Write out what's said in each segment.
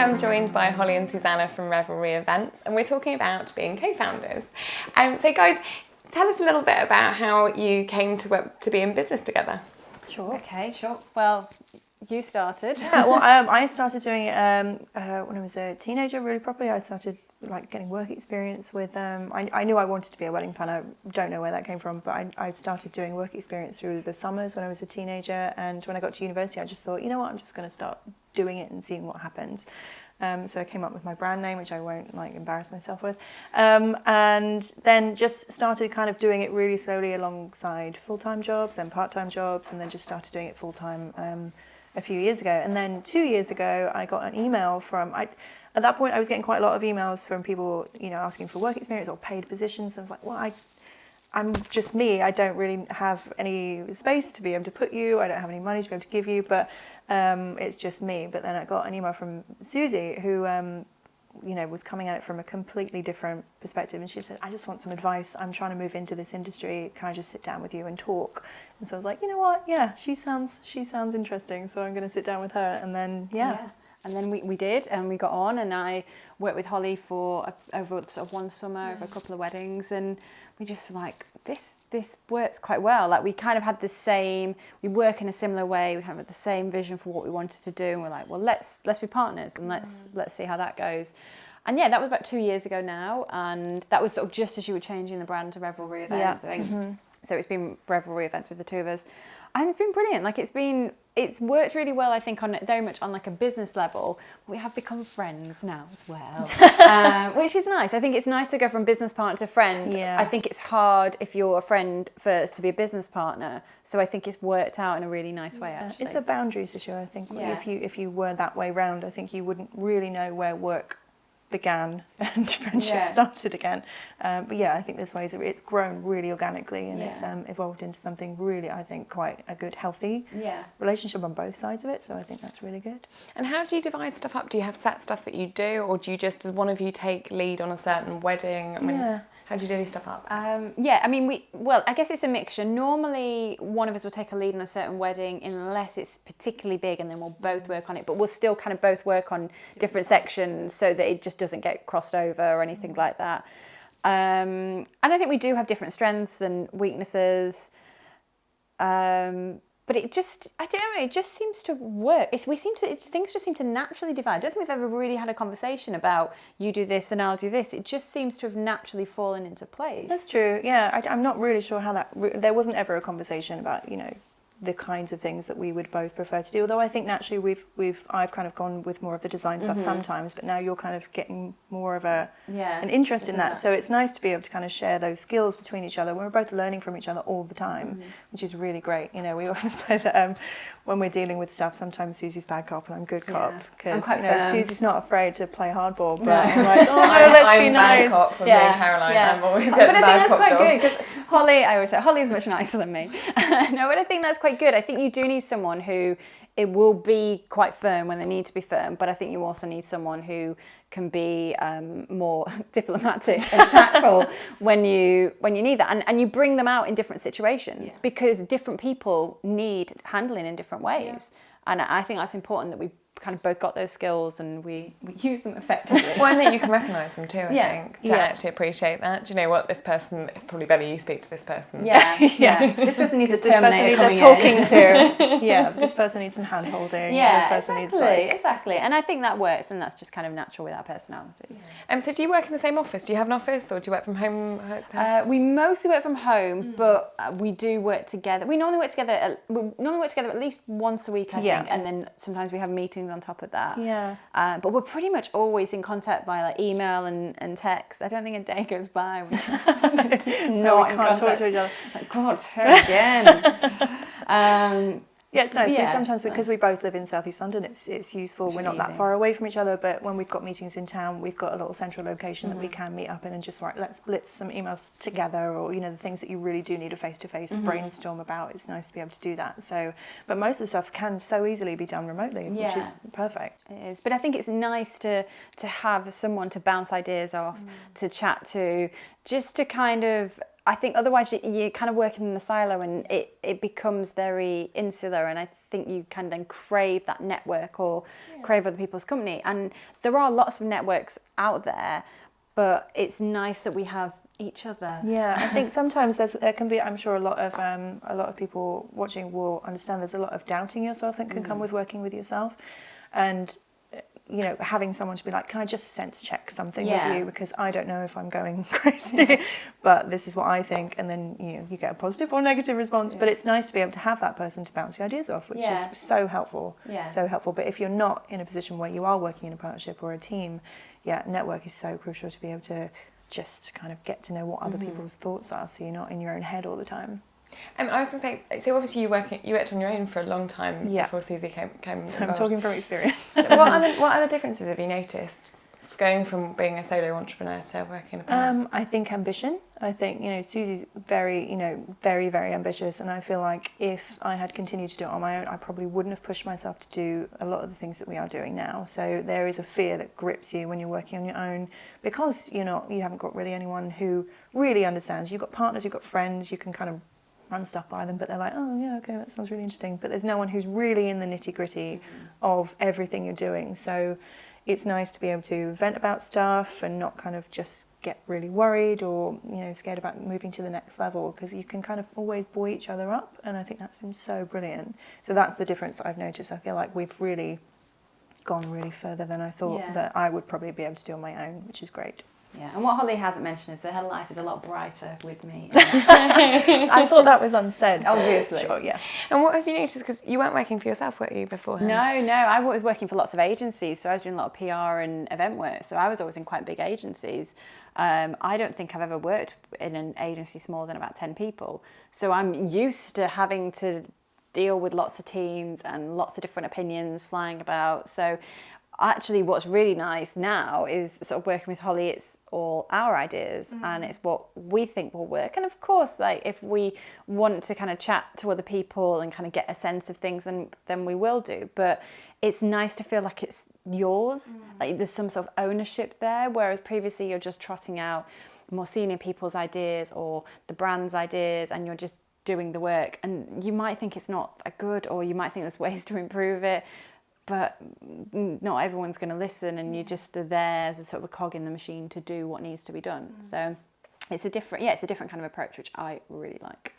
am joined by Holly and Suzannah from Revelry Events, and we're talking about being co-founders. So guys, tell us a little bit about how you came to be in business together. Sure. Okay, sure. Well, you started. Yeah, well, I started doing it when I was a teenager, really properly. I started getting work experience with, I knew I wanted to be a wedding planner. Don't know where that came from, but I started doing work experience through the summers when I was a teenager. And when I got to university, I just thought, you know what, I'm just going to start doing it and seeing what happens. So I came up with my brand name, which I won't embarrass myself with, and then just started kind of doing it really slowly alongside full-time jobs, then part-time jobs, and then just started doing it full-time a few years ago. And then 2 years ago, I got an email from, at that point I was getting quite a lot of emails from people, asking for work experience or paid positions. I was like, well, I'm just me. I don't really have any space to be able to put you. I don't have any money to be able to give you, but it's just me. But then I got an email from Susie who, was coming at it from a completely different perspective. And she said, I just want some advice. I'm trying to move into this industry. Can I just sit down with you and talk? And so I was like, you know what? Yeah, she sounds interesting. So I'm going to sit down with her. And then, yeah. And then we did, and we got on, and I worked with Holly for over sort of one summer, over a couple of weddings, and we just were like, this works quite well. Like, we kind of had we work in a similar way, we kind of had the same vision for what we wanted to do, and we're like, well, let's be partners, and let's see how that goes. And yeah, that was about 2 years ago now, and that was sort of just as you were changing the brand to Revelry Events, I think. Mm-hmm. So it's been Revelry Events with the two of us. And it's been brilliant. It's worked really well, I think, very much on a business level. We have become friends now as well, which is nice. I think it's nice to go from business partner to friend. Yeah. I think it's hard if you're a friend first to be a business partner. So I think it's worked out in a really nice way, actually. It's a boundaries issue, I think. Yeah. If you were that way round, I think you wouldn't really know where work began and friendship started again. But yeah, I think this way it's grown really organically, and it's evolved into something really, I think, quite a good, healthy relationship on both sides of it. So I think that's really good. And how do you divide stuff up? Do you have set stuff that you do, or do you does one of you take lead on a certain wedding? How do you divvy stuff up? I guess it's a mixture. Normally, one of us will take a lead on a certain wedding unless it's particularly big, and then we'll both work on it. But we'll still kind of both work on different sections so that it just doesn't get crossed over or anything like that. And I think we do have different strengths and weaknesses. But it just, I don't know, it just seems to work. Things just seem to naturally divide. I don't think we've ever really had a conversation about you do this and I'll do this. It just seems to have naturally fallen into place. That's true, yeah. I'm not really sure how there wasn't ever a conversation about, the kinds of things that we would both prefer to do. Although I think naturally I've kind of gone with more of the design stuff sometimes, but now you're kind of getting more of an interest in that. So it's nice to be able to kind of share those skills between each other. We're both learning from each other all the time, which is really great. We often say that when we're dealing with stuff, sometimes Susie's bad cop and I'm good cop, because Susie's not afraid to play hardball. But I'm like, oh no, let's be nice. I'm bad cop with me and Caroline. I'm always but I think bad that's cop quite jobs. good, because I always say Holly's much nicer than me. No, but I think that's quite good. I think you do need someone who it will be quite firm when they need to be firm, but I think you also need someone who can be more diplomatic and tactful when you need that, and you bring them out in different situations because different people need handling in different ways, and I think that's important that we kind of both got those skills and we use them effectively. Well, and that you can recognise them too, I think, to actually appreciate that. Do you know what, this person, it's probably better you speak to this person. This person needs a Terminator coming talking to. This person needs some hand holding. This person exactly. And I think that works, and that's just kind of natural with our personalities. So do you work in the same office? Do you have an office, or do you work from home? We mostly work from home, but we do work together. We normally work together at least once a week, I think, and then sometimes we have meetings on top of that. But we're pretty much always in contact by email and text. I don't think a day goes by when not in contact. Talk to each other. God, her again. Yeah, it's nice. Sometimes because we both live in South East London, it's useful. We're not that far away from each other, but when we've got meetings in town, we've got a little central location that we can meet up in and just let's blitz some emails together, or the things that you really do need a face-to-face brainstorm about. It's nice to be able to do that. So, but most of the stuff can so easily be done remotely, which is perfect. It is, but I think it's nice to have someone to bounce ideas off, to chat to, just to kind of I think otherwise you're kind of working in the silo, and it becomes very insular, and I think you can then crave that network or crave other people's company. And there are lots of networks out there, but it's nice that we have each other. Yeah, I think sometimes there can be, I'm sure a lot of people watching will understand, there's a lot of doubting yourself that can come with working with yourself. And you know, having someone to be like, can I just sense check something with you, because I don't know if I'm going crazy, but this is what I think, and then you get a positive or negative response. But it's nice to be able to have that person to bounce the ideas off, which is so helpful. So helpful. But if you're not in a position where you are working in a partnership or a team, network is so crucial to be able to just kind of get to know what other people's thoughts are, so you're not in your own head all the time. I was going to say, so obviously you worked on your own for a long time before Susie came So involved. I'm talking from experience. What other differences have you noticed going from being a solo entrepreneur to working in a partnership? I think ambition. I think, Susie's very, very, very ambitious, and I feel like if I had continued to do it on my own, I probably wouldn't have pushed myself to do a lot of the things that we are doing now. So there is a fear that grips you when you're working on your own, because you haven't got really anyone who really understands. You've got partners, you've got friends, you can kind of run stuff by them, but they're like, oh yeah, okay, that sounds really interesting. But there's no one who's really in the nitty-gritty of everything you're doing. So it's nice to be able to vent about stuff and not kind of just get really worried or scared about moving to the next level, because you can kind of always buoy each other up, and I think that's been so brilliant. So that's the difference that I've noticed. I feel like we've really gone really further than I thought that I would probably be able to do on my own, which is great. Yeah, and what Holly hasn't mentioned is that her life is a lot brighter with me. I thought that was unsaid. Obviously. Sure, yeah. And what have you noticed? Because you weren't working for yourself, were you, beforehand? No, I was working for lots of agencies, so I was doing a lot of PR and event work, so I was always in quite big agencies. I don't think I've ever worked in an agency smaller than about 10 people, so I'm used to having to deal with lots of teams and lots of different opinions flying about. So actually what's really nice now is sort of working with Holly. It's all our ideas and it's what we think will work, and of course, like, if we want to kind of chat to other people and kind of get a sense of things, then we will do. But it's nice to feel like it's yours, like there's some sort of ownership there, whereas previously you're just trotting out more senior people's ideas or the brand's ideas, and you're just doing the work, and you might think it's not a good, or you might think there's ways to improve it, but not everyone's going to listen, and you just are there as a sort of a cog in the machine to do what needs to be done. So it's a different kind of approach, which I really like.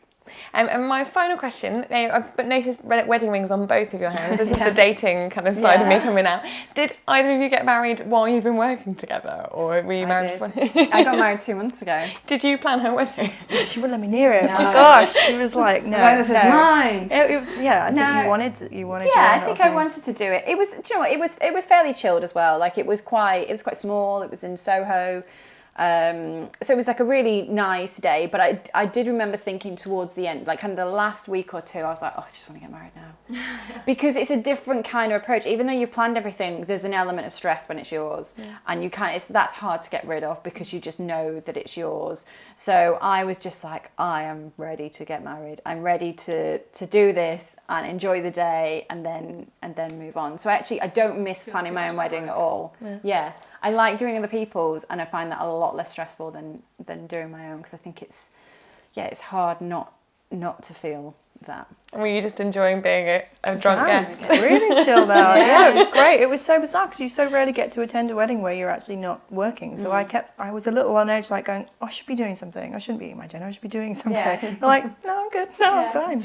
And my final question, I've noticed wedding rings on both of your hands. This is the dating kind of side of me coming out. Did either of you get married while you've been working together, or were you married? I got married 2 months ago. Did you plan her wedding? She wouldn't let me near it. No. Oh my gosh, she was like, no, Well, this is mine. It was, I think you wanted. Yeah, I think I wanted to do it. It was, do you know what? It was fairly chilled as well. Like it was quite small. It was in Soho. So it was like a really nice day, but I did remember thinking towards the end, like kind of the last week or two, I was like, oh, I just want to get married now. Because it's a different kind of approach. Even though you've planned everything, there's an element of stress when it's yours, and that's hard to get rid of because you just know that it's yours. So I was just like, I am ready to get married. I'm ready to do this and enjoy the day and then move on. So actually I don't miss planning my own wedding at all. Yeah. I like doing other people's, and I find that a lot less stressful than doing my own, because I think it's hard not to feel that. Were you just enjoying being a drunk guest? Really chilled out. Yeah, it was great. It was so bizarre because you so rarely get to attend a wedding where you're actually not working. So I was a little on edge, like going, oh, I should be doing something. I shouldn't be eating my dinner. I should be doing something. Yeah. I'm like, no, I'm good. No, I'm fine.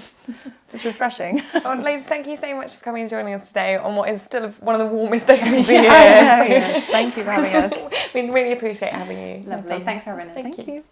It's refreshing. Oh, ladies, thank you so much for coming and joining us today on what is still one of the warmest days of the year. Yes. Thank you for having us. We really appreciate having you. Lovely. Thanks for having us. Thank you.